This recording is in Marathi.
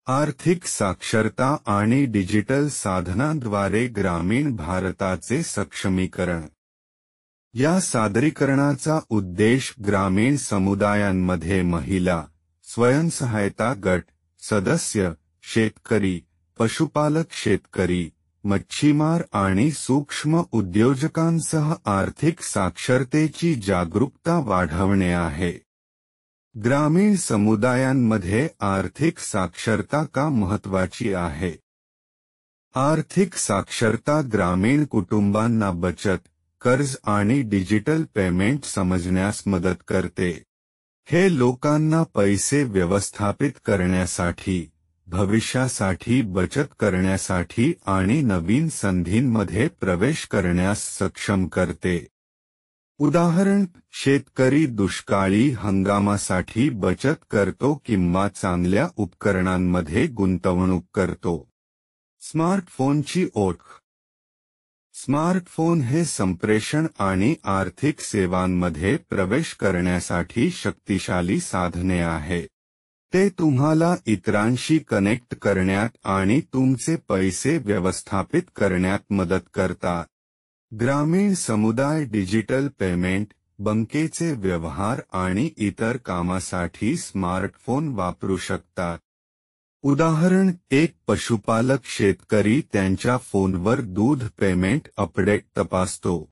आर्थिक साक्षरता आणि डिजिटल साधनांद्वारे ग्रामीण भारताचे सक्षमीकरण। या सादरीकरणाचा उद्देश ग्रामीण समुदायांमध्ये महिला, स्वयंसहायता गट सदस्य, शेतकरी, पशुपालक शेतकरी, मच्छीमार आणि सूक्ष्म उद्योजकांसह आर्थिक साक्षरतेची जागरूकता वाढवणे आहे। ग्रामीण समुदायांमध्ये आर्थिक साक्षरता का महत्त्वाची आहे? आर्थिक साक्षरता ग्रामीण कुटुंबांना बचत, कर्ज आणि डिजिटल पेमेंट समजण्यास मदत करते। हे लोकांना पैसे व्यवस्थापित करण्यासाठी, भविष्यासाठी बचत करण्यासाठी आणि नवीन संधींमध्ये प्रवेश करण्यास सक्षम करते। उदाहरण, शेतकरी दुष्काळी हंगामासाठी बचत करतो किंवा चांगल्या उपकरणांमध्ये गुंतवणूक करतो। स्मार्टफोनची ओळख। स्मार्टफोन हे संप्रेषण आणि आर्थिक सेवांमध्ये प्रवेश करण्यासाठी शक्तिशाली साधने आहे। ते तुम्हाला इतरांशी कनेक्ट करण्यात आणि तुमचे पैसे व्यवस्थापित करण्यात मदत करतात। ग्रामीण समुदाय डिजिटल पेमेंट, बँकेचे व्यवहार आणि इतर कामासाठी स्मार्टफोन वापरू शकतात। उदाहरण, एक पशुपालक शेतकरी त्यांच्या फोनवर दूध पेमेंट अपडेट तपासतो।